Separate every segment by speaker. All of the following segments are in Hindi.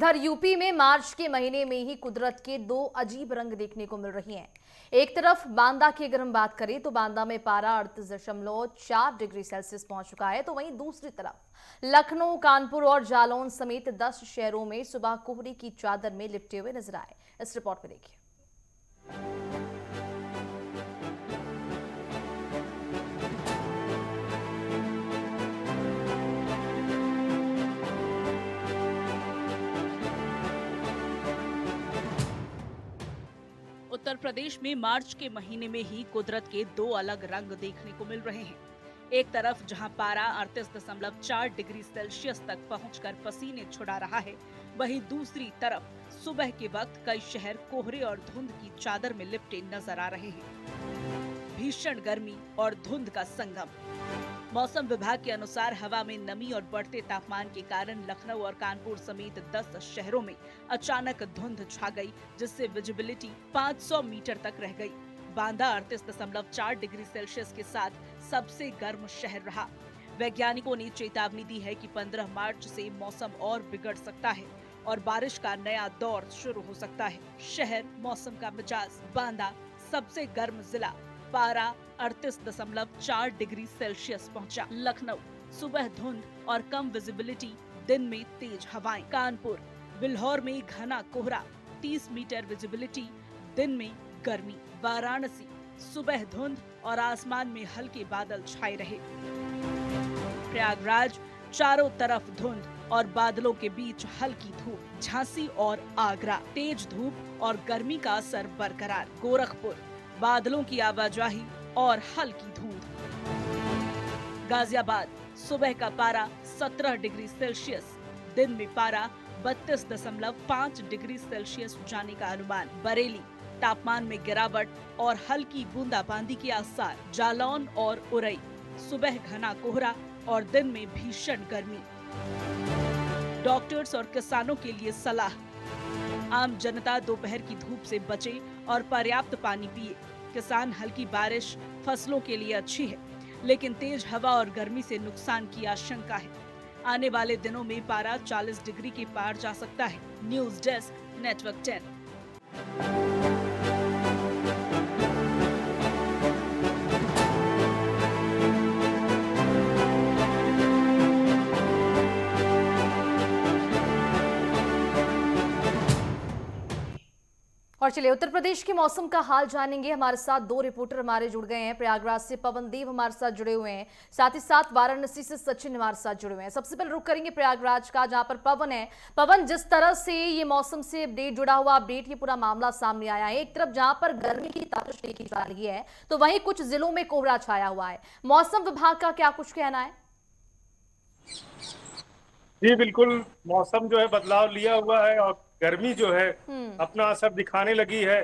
Speaker 1: इधर यूपी में मार्च के महीने में ही कुदरत के दो अजीब रंग देखने को मिल रही हैं। एक तरफ बांदा की अगर हम बात करें तो बांदा में पारा 38.4 डिग्री सेल्सियस पहुंच चुका है, तो वहीं दूसरी तरफ लखनऊ, कानपुर और जालौन समेत 10 शहरों में सुबह कोहरे की चादर में लिपटे हुए नजर आए। इस रिपोर्ट में देखिए।
Speaker 2: उत्तर प्रदेश में मार्च के महीने में ही कुदरत के दो अलग रंग देखने को मिल रहे हैं। एक तरफ जहां पारा 38.4 डिग्री सेल्सियस तक पहुंचकर पसीने छुड़ा रहा है, वहीं दूसरी तरफ सुबह के वक्त कई शहर कोहरे और धुंध की चादर में लिपटे नजर आ रहे हैं। भीषण गर्मी और धुंध का संगम। मौसम विभाग के अनुसार हवा में नमी और बढ़ते तापमान के कारण लखनऊ और कानपुर समेत 10 शहरों में अचानक धुंध छा गई, जिससे विजिबिलिटी 500 मीटर तक रह गई। बांदा 38.4 डिग्री सेल्सियस के साथ सबसे गर्म शहर रहा। वैज्ञानिकों ने चेतावनी दी है कि 15 मार्च से मौसम और बिगड़ सकता है और बारिश का नया दौर शुरू हो सकता है। शहर, मौसम का मिजाज। बांदा सबसे गर्म जिला, पारा 38.4 डिग्री सेल्सियस पहुंचा। लखनऊ सुबह धुंध और कम विजिबिलिटी, दिन में तेज हवाएं। कानपुर बिल्हौर में घना कोहरा, 30 मीटर विजिबिलिटी, दिन में गर्मी। वाराणसी सुबह धुंध और आसमान में हल्के बादल छाए रहे। प्रयागराज चारों तरफ धुंध और बादलों के बीच हल्की धूप। झांसी और आगरा तेज धूप और गर्मी का असर बरकरार। गोरखपुर बादलों की आवाजाही और हल्की धूंध। गाजियाबाद सुबह का पारा 17 डिग्री सेल्सियस, दिन में पारा 32.5 डिग्री सेल्सियस जाने का अनुमान। बरेली तापमान में गिरावट और हल्की बूंदाबांदी के आसार। जालौन और उरई सुबह घना कोहरा और दिन में भीषण गर्मी। डॉक्टर्स और किसानों के लिए सलाह। आम जनता दोपहर की धूप से बचे और पर्याप्त पानी पिए। किसान हल्की बारिश फसलों के लिए अच्छी है, लेकिन तेज हवा और गर्मी से नुकसान की आशंका है। आने वाले दिनों में पारा 40 डिग्री के पार जा सकता है। News desk, network 10।
Speaker 1: और चलिए उत्तर प्रदेश के मौसम का हाल जानेंगे। हमारे साथ दो रिपोर्टर हमारे जुड़ गए हैं। प्रयागराज से पवनदेव हमारे साथ जुड़े हुए हैं, साथ ही साथ वाराणसी से सचिन हमारे साथ जुड़े हुए हैं। सबसे पहले रुक करेंगे प्रयागराज का, जहां पर पवन है। पवन, जिस तरह से ये मौसम से अपडेट जुड़ा हुआ अपडेट, ये पूरा मामला सामने आया है। एक तरफ जहां पर गर्मी की ताकत देखी जा रही है, तो वहीं कुछ जिलों में कोहरा छाया हुआ है। मौसम विभाग का क्या कुछ कहना है?
Speaker 3: जी बिल्कुल, मौसम जो है बदलाव लिया हुआ है और गर्मी जो है अपना असर दिखाने लगी है।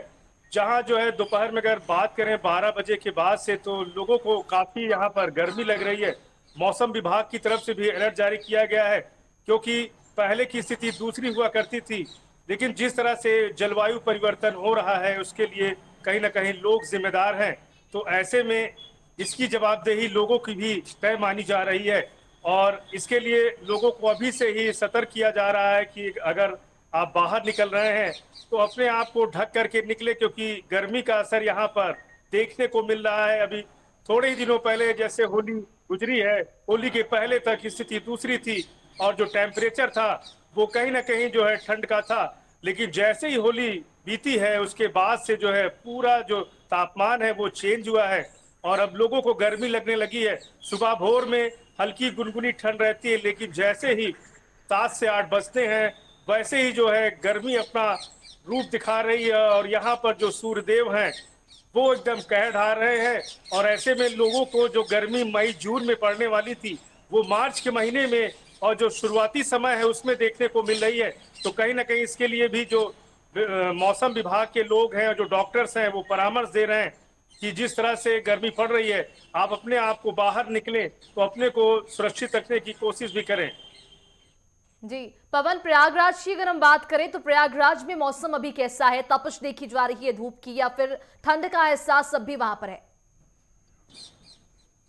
Speaker 3: जहां जो है दोपहर में अगर बात करें 12 बजे के बाद से, तो लोगों को काफी यहाँ पर गर्मी लग रही है। मौसम विभाग की तरफ से भी अलर्ट जारी किया गया है, क्योंकि पहले की स्थिति दूसरी हुआ करती थी, लेकिन जिस तरह से जलवायु परिवर्तन हो रहा है उसके लिए कहीं ना कहीं लोग जिम्मेदार हैं। तो ऐसे में इसकी जवाबदेही लोगों की भी तय मानी जा रही है और इसके लिए लोगों को अभी से ही सतर्क किया जा रहा है कि अगर आप बाहर निकल रहे हैं तो अपने आप को ढक करके निकले, क्योंकि गर्मी का असर यहाँ पर देखने को मिल रहा है। अभी थोड़े ही दिनों पहले जैसे होली गुजरी है, होली के पहले तक स्थिति दूसरी थी और जो टेम्परेचर था वो कहीं ना कहीं जो है ठंड का था, लेकिन जैसे ही होली बीती है उसके बाद से जो है पूरा जो तापमान है वो चेंज हुआ है और अब लोगों को गर्मी लगने लगी है। सुबह भोर में हल्की गुनगुनी ठंड रहती है, लेकिन जैसे ही 7 से 8 बजते हैं वैसे ही जो है गर्मी अपना रूप दिखा रही है और यहाँ पर जो सूर्यदेव हैं वो एकदम कहर ढा रहे हैं। और ऐसे में लोगों को जो गर्मी मई जून में पड़ने वाली थी वो मार्च के महीने में और जो शुरुआती समय है उसमें देखने को मिल रही है। तो कहीं ना कहीं इसके लिए भी जो मौसम विभाग के लोग हैं और जो डॉक्टर्स हैं वो परामर्श दे रहे हैं कि जिस तरह से गर्मी पड़ रही है, आप अपने आप को बाहर निकलें तो अपने को सुरक्षित रखने की कोशिश भी करें।
Speaker 1: जी पवन, प्रयागराज की अगर हम बात करें तो प्रयागराज में मौसम अभी कैसा है? तपश देखी जा रही है धूप की, या फिर ठंड का एहसास अब भी वहां पर है?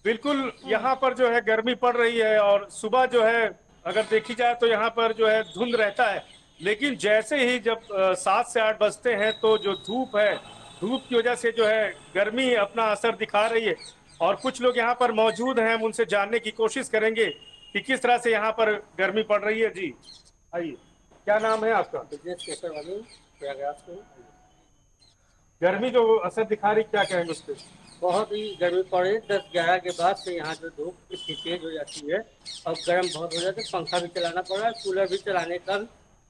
Speaker 3: बिल्कुल, यहाँ पर जो है गर्मी पड़ रही है और सुबह जो है अगर देखी जाए तो यहाँ पर जो है धुंध रहता है, लेकिन जैसे ही जब 7 से 8 बजते हैं तो जो धूप है, धूप की वजह से जो है गर्मी अपना असर दिखा रही है। और कुछ लोग यहाँ पर मौजूद हैं, हम उनसे जानने की कोशिश करेंगे कि किस तरह से यहाँ पर गर्मी पड़ रही है। जी आइए, क्या नाम है आपका?
Speaker 4: बिजनेस केसर वाली प्रयागराज से।
Speaker 3: गर्मी जो असर दिखा रही, क्या कहेंगे उस पर?
Speaker 4: बहुत ही गर्मी पड़ रही है। 10-11 के बाद से यहाँ जो धूप इतनी तेज हो जाती है और गर्म बहुत हो जाता है। पंखा भी चलाना पड़ रहा है, कूलर भी चलाने का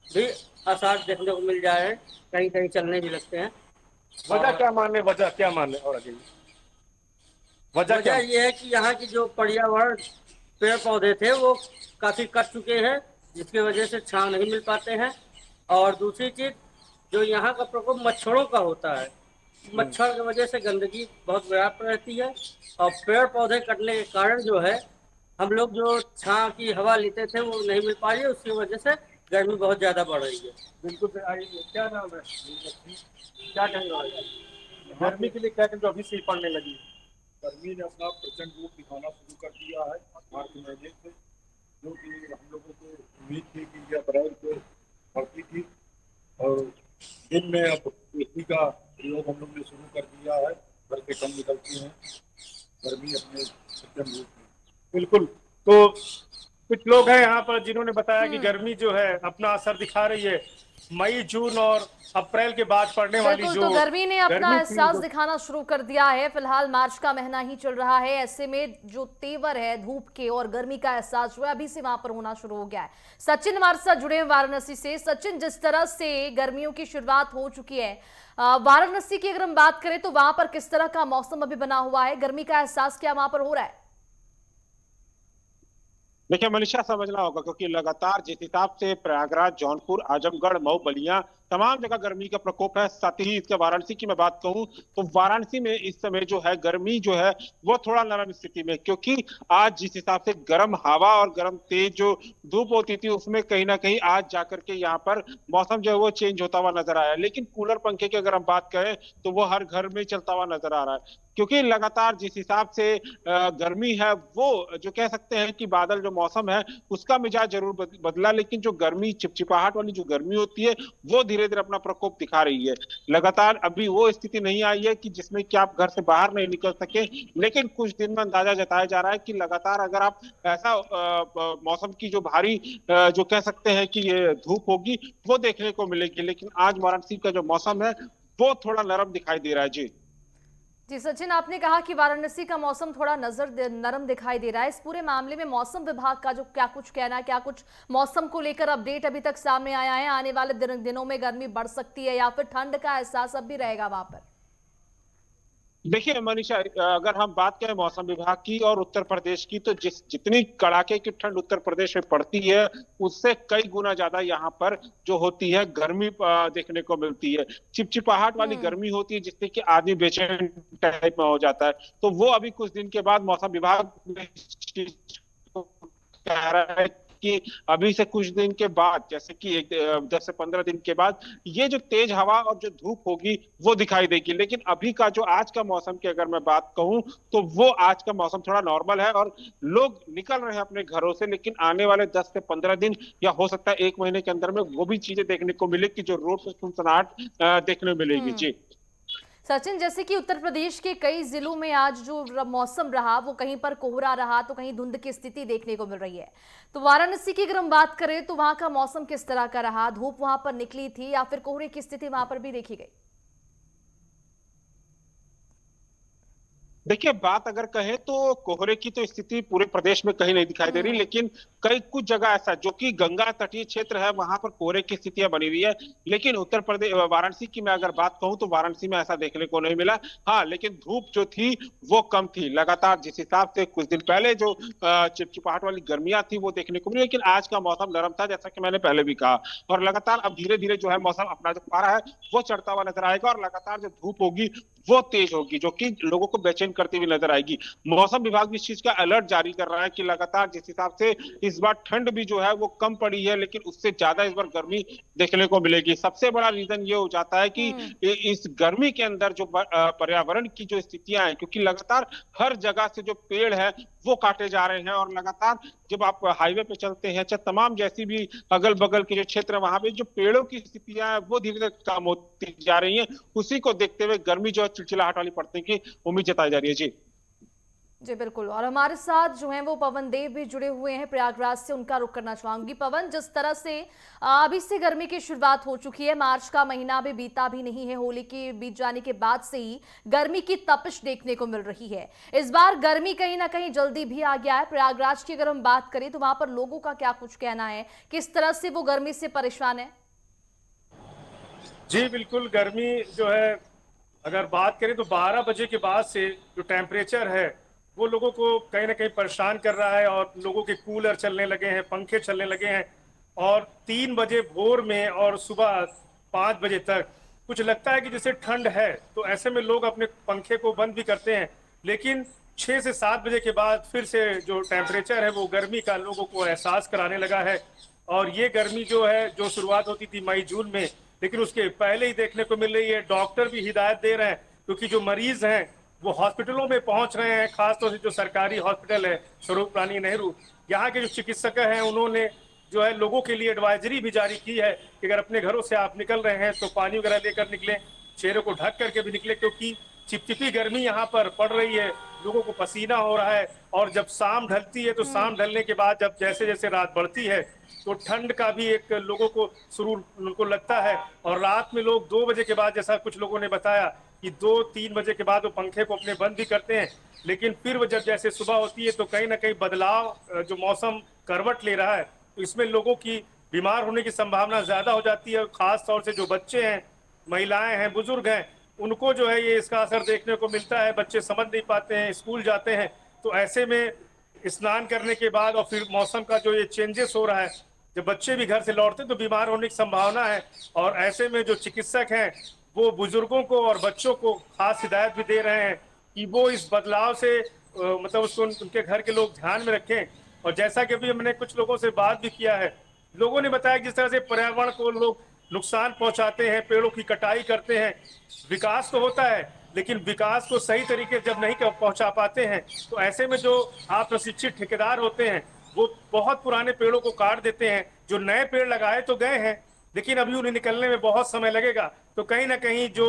Speaker 4: भी आसार देखने को मिल जाए, कहीं कहीं चलने भी लगते हैं।
Speaker 3: वजह क्या मान ले, वजह क्या मान ले? और आगे वजह क्या?
Speaker 4: वजह ये है कि यहाँ की जो पर्यावरण पेड़ पौधे थे वो काफी कट चुके हैं, जिसकी वजह से छांव नहीं मिल पाते हैं। और दूसरी चीज, जो यहाँ का प्रकोप मच्छरों का होता है, मच्छर की वजह से गंदगी बहुत व्याप्त रहती है। और पेड़ पौधे कटने के कारण जो है, हम लोग जो छांव की हवा लेते थे वो नहीं मिल पा रही है, उसकी वजह से गर्मी बहुत ज्यादा बढ़ रही है।
Speaker 3: बिल्कुल सही। आइए, क्या नाम है? क्या कहेंगे गर्मी के लिए? क्या कहेंगे अभी से ही पड़ने लगी?
Speaker 5: गर्मी ने अपना प्रचंड रूप दिखाना शुरू कर दिया है मार्च महीने से, जो कि हम लोगों को उम्मीद थी कि यह अप्रैल को बढ़ती थी। और दिन में अब एसी का प्रयोग हम लोग ने शुरू कर दिया है, घर से कम निकलती हैं गर्मी अपने प्रचंड रूप में।
Speaker 3: बिल्कुल। तो कुछ लोग हैं यहाँ पर जिन्होंने बताया कि गर्मी जो है अपना असर दिखा रही है। मई, जून और अप्रैल के बाद पड़ने वाली
Speaker 1: बिल्कुल,
Speaker 3: जो
Speaker 1: तो गर्मी ने अपना
Speaker 3: गर्मी थी,
Speaker 1: एहसास दिखाना शुरू कर दिया है। फिलहाल मार्च का महीना ही चल रहा है, ऐसे में जो तेवर है धूप के और गर्मी का एहसास जो है अभी से वहां पर होना शुरू हो गया है। सचिन हमारे साथ जुड़े हैं वाराणसी से। सचिन, जिस तरह से गर्मियों की शुरुआत हो चुकी है, वाराणसी की अगर हम बात करें तो वहां पर किस तरह का मौसम अभी बना हुआ है? गर्मी का एहसास क्या वहां पर हो रहा है?
Speaker 6: देखिए मनीषा, समझना होगा क्योंकि लगातार जिस हिसाब से प्रयागराज, जौनपुर, आजमगढ़, मऊ, बलिया तमाम जगह गर्मी का प्रकोप है। साथ ही इसके वाराणसी की मैं बात कहूं तो वाराणसी में इस समय जो है गर्मी जो है वो थोड़ा नरम स्थिति में, क्योंकि आज जिस हिसाब से गर्म हवा और गर्म तेज जो धूप होती थी उसमें कहीं ना कहीं आज जाकर के यहाँ पर मौसम जो है वो चेंज होता हुआ नजर आया। लेकिन कूलर पंखे की अगर हम बात करें तो वो हर घर में चलता हुआ नजर आ रहा है, क्योंकि लगातार जिस हिसाब से गर्मी है वो जो कह सकते हैं कि बादल जो मौसम है उसका मिजाज जरूर बदला, लेकिन जो गर्मी चिपचिपाहट वाली जो गर्मी होती है वो धीरे धीरे अपना प्रकोप दिखा रही है। लगातार अभी वो स्थिति नहीं आई है कि जिसमें कि आप घर से बाहर नहीं निकल सके, लेकिन कुछ दिन में अंदाजा जताया जा रहा है कि लगातार अगर आप ऐसा मौसम की जो भारी जो कह सकते हैं कि ये धूप होगी वो देखने को मिलेगी। लेकिन आज वाराणसी का जो मौसम है वो थोड़ा नरम दिखाई दे रहा है। जी
Speaker 1: जी सचिन, आपने कहा कि वाराणसी का मौसम थोड़ा नरम दिखाई दे रहा है। इस पूरे मामले में मौसम विभाग का जो क्या कुछ कहना है, क्या कुछ मौसम को लेकर अपडेट अभी तक सामने आया है? आने वाले दिनों में गर्मी बढ़ सकती है या फिर ठंड का एहसास अब भी रहेगा वहां पर?
Speaker 6: देखिए मनीषा, अगर हम बात करें मौसम विभाग की और उत्तर प्रदेश की तो जितनी कड़ाके की ठंड उत्तर प्रदेश में पड़ती है उससे कई गुना ज्यादा यहाँ पर जो होती है गर्मी देखने को मिलती है। चिपचिपाहट वाली गर्मी होती है जिससे कि आदमी बेचैन टाइप में हो जाता है। तो वो अभी कुछ दिन के बाद मौसम विभाग इस चीज को कह रहा है कि अभी से कुछ दिन के बाद, जैसे कि 10 से 15 दिन के बाद ये जो तेज हवा और जो धूप होगी वो दिखाई देगी। लेकिन अभी का जो आज का मौसम की अगर मैं बात कहूं तो वो आज का मौसम थोड़ा नॉर्मल है और लोग निकल रहे हैं अपने घरों से। लेकिन आने वाले 10 से 15 दिन या हो सकता है 1 महीने के अंदर में वो भी चीजें देखने को मिले कि जो रोड पे सुनसनाहट देखने को मिलेगी। जी
Speaker 1: सचिन, जैसे कि उत्तर प्रदेश के कई जिलों में आज जो मौसम रहा वो कहीं पर कोहरा रहा तो कहीं धुंध की स्थिति देखने को मिल रही है। तो वाराणसी की अगर हम बात करें तो वहां का मौसम किस तरह का रहा? धूप वहां पर निकली थी या फिर कोहरे की स्थिति वहां पर भी देखी गई?
Speaker 6: देखिए, बात अगर कहें तो कोहरे की तो स्थिति पूरे प्रदेश में कहीं नहीं दिखाई दे रही, लेकिन कई कुछ जगह ऐसा जो कि गंगा तटीय क्षेत्र है वहां पर कोहरे की स्थितियां बनी हुई है। लेकिन उत्तर प्रदेश वाराणसी की मैं अगर बात कहूं तो वाराणसी में ऐसा देखने को नहीं मिला। हाँ, लेकिन धूप जो थी वो कम थी। लगातार जिस हिसाब से कुछ दिन पहले जो चिपचिपाहट वाली गर्मियां थी वो देखने को मिली, लेकिन आज का मौसम नरम था जैसा कि मैंने पहले भी कहा। और लगातार अब धीरे धीरे जो है मौसम अपना जो पारा है वो चढ़ता हुआ नजर आएगा और लगातार जो धूप होगी वो तेज होगी, जो कि लोगों को बेचैन करती हुई नजर आएगी। मौसम विभाग भी इस चीज का अलर्ट जारी कर रहा है कि लगातार जिस हिसाब से इस बार ठंड भी जो है वो कम पड़ी है, लेकिन उससे ज्यादा इस बार गर्मी देखने को मिलेगी। सबसे बड़ा रीजन ये हो जाता है कि इस गर्मी के अंदर जो पर्यावरण की जो स्थितियां हैं, क्योंकि लगातार हर जगह से जो पेड़ है वो काटे जा रहे हैं, और लगातार जब आप हाईवे पे चलते हैं, चाहे तमाम जैसी भी अगल बगल के जो क्षेत्र है वहां पे जो पेड़ों की स्थितियां हैं वो धीरे धीरे कम होती जा रही हैं। उसी को देखते हुए गर्मी जो है चिलचिलाहट वाली पड़ने की उम्मीद जताई जा रही है। जी
Speaker 1: जी बिल्कुल। और हमारे साथ जो हैं वो पवन देव भी जुड़े हुए हैं प्रयागराज से, उनका रुख करना चाहूंगी। पवन, जिस तरह से अभी से गर्मी की शुरुआत हो चुकी है, मार्च का महीना अभी बीता भी नहीं है, होली के बीत जाने के बाद से ही गर्मी की तपिश देखने को मिल रही है। इस बार गर्मी कहीं ना कहीं जल्दी भी आ गया है। प्रयागराज की अगर हम बात करें तो वहां पर लोगों का क्या कुछ कहना है, किस तरह से वो गर्मी से परेशान है?
Speaker 3: जी बिल्कुल, गर्मी जो है अगर बात करें तो 12 बजे के बाद से जो टेम्परेचर है वो लोगों को कहीं ना कहीं परेशान कर रहा है, और लोगों के कूलर चलने लगे हैं, पंखे चलने लगे हैं, और 3 बजे भोर में और सुबह 5 बजे तक कुछ लगता है कि जैसे ठंड है, तो ऐसे में लोग अपने पंखे को बंद भी करते हैं। लेकिन 6 से 7 बजे के बाद फिर से जो टेम्परेचर है वो गर्मी का लोगों को एहसास कराने लगा है। और ये गर्मी जो है, जो शुरुआत होती थी मई जून में, लेकिन उसके पहले ही देखने को मिल रही है। डॉक्टर भी हिदायत दे रहे हैं, क्योंकि जो मरीज हैं वो हॉस्पिटलों में पहुंच रहे हैं, खासतौर से जो सरकारी हॉस्पिटल है स्वरूप रानी नेहरू, यहाँ के जो चिकित्सक हैं उन्होंने जो है लोगों के लिए एडवाइजरी भी जारी की है कि अगर अपने घरों से आप निकल रहे हैं तो पानी वगैरह लेकर निकलें, चेहरे को ढक करके भी निकले, क्योंकि चिपचिपी गर्मी यहाँ पर पड़ रही है, लोगों को पसीना हो रहा है। और जब शाम ढलती है तो शाम ढलने के बाद जब जैसे जैसे रात बढ़ती है तो ठंड का भी एक लोगों को सुरूर उनको लगता है। और रात में लोग 2 बजे के बाद, जैसा कुछ लोगों ने बताया कि 2-3 बजे के बाद वो पंखे को अपने बंद भी करते हैं, लेकिन फिर वो जब जैसे सुबह होती है तो कहीं ना कहीं बदलाव, जो मौसम करवट ले रहा है, तो इसमें लोगों की बीमार होने की संभावना ज्यादा हो जाती है। खास तौर से जो बच्चे हैं, महिलाएं हैं, बुजुर्ग हैं, उनको जो है ये इसका असर देखने को मिलता है। बच्चे समझ नहीं पाते हैं, स्कूल जाते हैं, तो ऐसे में स्नान करने के बाद और फिर मौसम का जो ये चेंजेस हो रहा है, जब बच्चे भी घर से लौटते हैं तो बीमार होने की संभावना है। और ऐसे में जो चिकित्सक हैं वो बुजुर्गों को और बच्चों को खास हिदायत भी दे रहे हैं कि वो इस बदलाव से मतलब उसको उनके घर के लोग ध्यान में रखें। और जैसा कि अभी हमने कुछ लोगों से बात भी किया है, लोगों ने बताया कि जिस तरह से पर्यावरण को लोग नुकसान पहुंचाते हैं, पेड़ों की कटाई करते हैं, विकास तो होता है लेकिन विकास को सही तरीके से जब नहीं पहुंचा पाते हैं, तो ऐसे में जो अप्रशिक्षित ठेकेदार होते हैं वो बहुत पुराने पेड़ों को काट देते हैं। जो नए पेड़ लगाए तो गए हैं, लेकिन अभी उन्हें निकलने में बहुत समय लगेगा। तो कहीं ना कहीं जो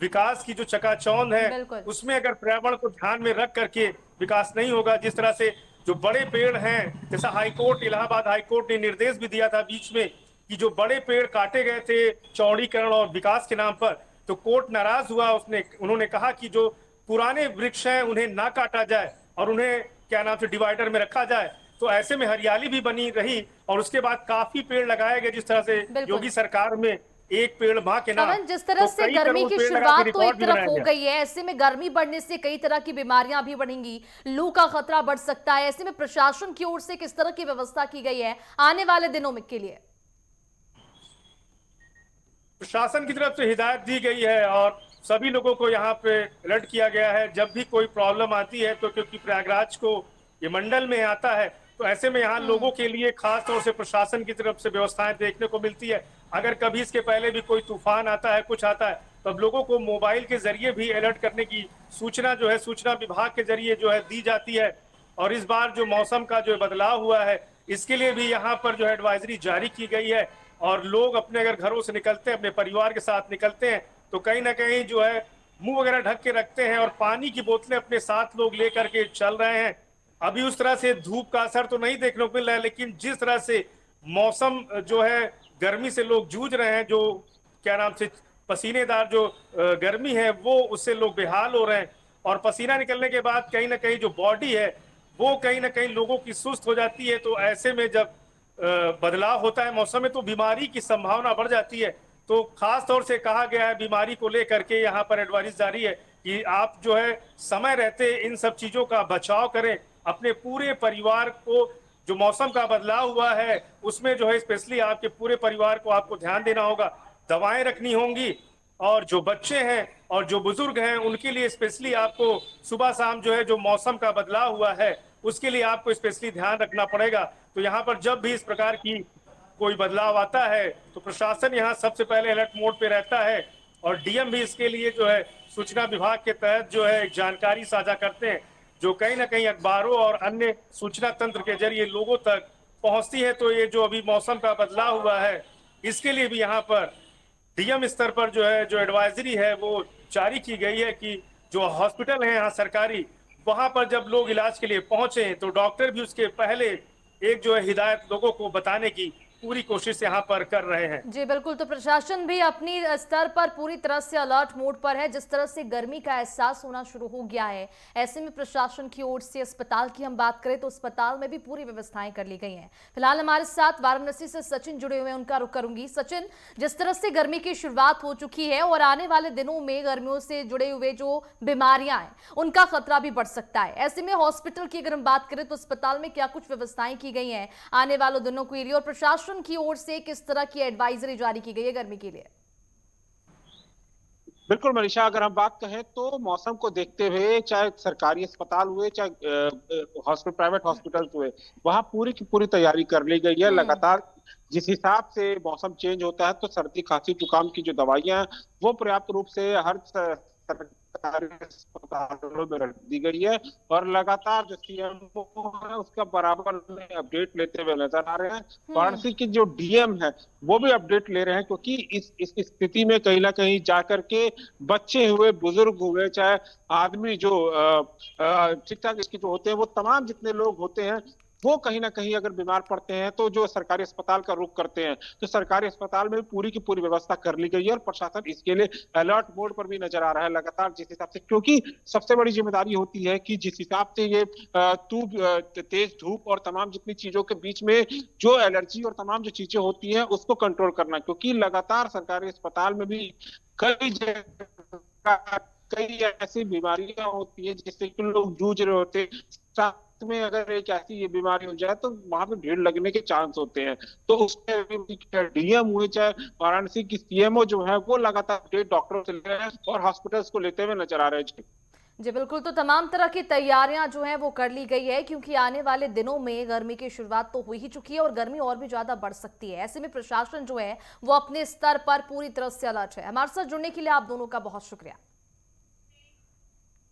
Speaker 3: विकास की जो चकाचौंध है उसमें अगर पर्यावरण को ध्यान में रख करके विकास नहीं होगा, जिस तरह से जो बड़े पेड़ हैं, जैसा हाईकोर्ट, इलाहाबाद हाईकोर्ट ने निर्देश भी दिया था बीच में कि जो बड़े पेड़ काटे गए थे चौड़ीकरण और विकास के नाम पर, तो कोर्ट नाराज हुआ। उन्होंने कहा कि जो पुराने वृक्ष हैं उन्हें ना काटा जाए और उन्हें क्या नाम से डिवाइडर में रखा जाए। तो ऐसे में हरियाली भी बनी रही और उसके बाद काफी पेड़ लगाए गए, जिस तरह से योगी सरकार में एक पेड़ माँ के नाम।
Speaker 1: जिस तरह से गर्मी की शुरुआत तो एक तरफ हो गई है, ऐसे में गर्मी बढ़ने से कई तरह की बीमारियां भी बढ़ेंगी, लू का खतरा बढ़ सकता है। ऐसे में प्रशासन की ओर से किस तरह की व्यवस्था की गई है आने वाले दिनों में के लिए?
Speaker 3: प्रशासन की तरफ से हिदायत दी गई है और सभी लोगों को यहाँ पे अलर्ट किया गया है। जब भी कोई प्रॉब्लम आती है, तो क्योंकि प्रयागराज को ये मंडल में आता है, तो ऐसे में यहाँ लोगों के लिए खास तौर से प्रशासन की तरफ से व्यवस्थाएं देखने को मिलती है। अगर कभी इसके पहले भी कोई तूफान आता है, कुछ आता है, तो अब लोगों को मोबाइल के जरिए भी अलर्ट करने की सूचना जो है सूचना विभाग के जरिए जो है दी जाती है। और इस बार जो मौसम का जो बदलाव हुआ है, इसके लिए भी यहाँ पर जो एडवाइजरी जारी की गई है। और लोग अपने अगर घरों से निकलते हैं, अपने परिवार के साथ निकलते हैं, तो कहीं ना कहीं जो है मुंह वगैरह ढक के रखते हैं और पानी की बोतलें अपने साथ लोग लेकर के चल रहे हैं। अभी उस तरह से धूप का असर तो नहीं देखने को मिल रहा है, लेकिन जिस तरह से मौसम जो है गर्मी से लोग जूझ रहे हैं, जो क्या नाम से पसीनेदार जो गर्मी है वो उससे लोग बेहाल हो रहे हैं। और पसीना निकलने के बाद कहीं ना कहीं जो बॉडी है वो कहीं ना कहीं लोगों की सुस्त हो जाती है। तो ऐसे में जब बदलाव होता है मौसम में, तो बीमारी की संभावना बढ़ जाती है। तो खास तौर से कहा गया है बीमारी को लेकर के यहाँ पर एडवाइस जारी है कि आप जो है समय रहते इन सब चीजों का बचाव करें। अपने पूरे परिवार को, जो मौसम का बदलाव हुआ है उसमें जो है स्पेशली आपके पूरे परिवार को आपको ध्यान देना होगा, दवाएं रखनी होंगी और जो बच्चे हैं और जो बुजुर्ग हैं उनके लिए स्पेशली आपको सुबह शाम जो है जो मौसम का बदलाव हुआ है उसके लिए आपको स्पेशली ध्यान रखना पड़ेगा। तो यहाँ पर जब भी इस प्रकार की कोई बदलाव आता है तो प्रशासन यहाँ सबसे पहले अलर्ट मोड पे रहता है और डीएम भी इसके लिए जो है सूचना विभाग के तहत जो है एक जानकारी साझा करते हैं जो कहीं ना कहीं अखबारों और अन्य सूचना तंत्र के जरिए लोगों तक पहुंचती है। तो ये जो अभी मौसम का बदलाव हुआ है इसके लिए भी यहाँ पर डीएम स्तर पर जो है जो एडवाइजरी है वो जारी की गई है कि जो हॉस्पिटल है यहाँ सरकारी वहां पर जब लोग इलाज के लिए पहुंचे तो डॉक्टर भी उसके पहले एक जो है हिदायत लोगों को बताने की पूरी कोशिश यहाँ पर कर रहे हैं।
Speaker 1: जी बिल्कुल, तो प्रशासन भी अपनी स्तर पर पूरी तरह से अलर्ट मोड पर है। जिस तरह से गर्मी का एहसास होना शुरू हो गया है, ऐसे में प्रशासन की ओर से अस्पताल की हम बात करें तो अस्पताल में भी पूरी व्यवस्थाएं कर ली गई हैं। फिलहाल हमारे साथ वाराणसी से सचिन जुड़े हुए हैं, उनका रुख करूंगी। सचिन, जिस तरह से गर्मी की शुरुआत हो चुकी है और आने वाले दिनों में गर्मियों से जुड़े हुए जो बीमारियां हैं उनका खतरा भी बढ़ सकता है, ऐसे में हॉस्पिटल की अगर हम बात करें तो अस्पताल में क्या कुछ व्यवस्थाएं की गई हैं आने वाले दिनों के लिए और प्रशासन की ओर से किस तरह की एडवाइजरी जारी की गई है गर्मी के लिए?
Speaker 6: बिल्कुल मनीषा, अगर हम बात कहें तो मौसम को देखते हुए चाहे सरकारी अस्पताल हुए चाहे हॉस्पिटल प्राइवेट हॉस्पिटल हुए वहां पूरी की पूरी तैयारी कर ली गई है। लगातार जिस हिसाब से मौसम चेंज होता है तो सर्दी खांसी जुकाम की जो दवाइयां हैं वो पर्याप्त रूप से हर सरकारी अस्पतालों में रख दी गई है और लगातार जो सीएमओ है उसका बराबर अपडेट लेते हुए नजर आ रहे हैं। वाराणसी की जो डीएम है वो भी अपडेट ले रहे हैं क्योंकि इस स्थिति में कहीं ना कहीं जाकर के बच्चे हुए बुजुर्ग हुए चाहे आदमी जो ठीक ठाक इसके जो होते हैं वो तमाम जितने लोग होते हैं वो कहीं ना कहीं अगर बीमार पड़ते हैं तो जो सरकारी अस्पताल का रुख करते हैं तो सरकारी अस्पताल में पूरी की पूरी व्यवस्था कर ली गई है और प्रशासन इसके लिए अलर्ट मोड पर भी नजर आ रहा है लगातार। जिस हिसाब से क्योंकि सबसे बड़ी जिम्मेदारी होती है कि जिस हिसाब से ये तेज धूप और तमाम जितनी चीजों के बीच में जो एलर्जी और तमाम जो चीजें होती हैं उसको कंट्रोल करना, क्योंकि लगातार सरकारी अस्पताल में भी कई जगह कई ऐसी बीमारियां होती है जिससे कि लोग जूझ रहे होते हैं। में अगर एक ऐसी ये बीमारी हो जाए तो वहां पे भीड़ लगने के चांस होते हैं। तो उसमें डीएम हुए चाहे वाराणसी की सीएमओ जो है वो लगातार अपडेट डॉक्टरों से ले रहे हैं और हॉस्पिटल्स को लेते हुए नजर आ रहे हैं।
Speaker 1: जी बिल्कुल, तो तमाम तरह की तैयारियां जो हैं वो कर ली गई है क्योंकि आने वाले दिनों में गर्मी की शुरुआत तो हो ही चुकी है और गर्मी और भी ज्यादा बढ़ सकती है। ऐसे में प्रशासन जो है वो अपने स्तर पर पूरी तरह से अलर्ट है। हमारे साथ जुड़ने के लिए आप दोनों का बहुत शुक्रिया।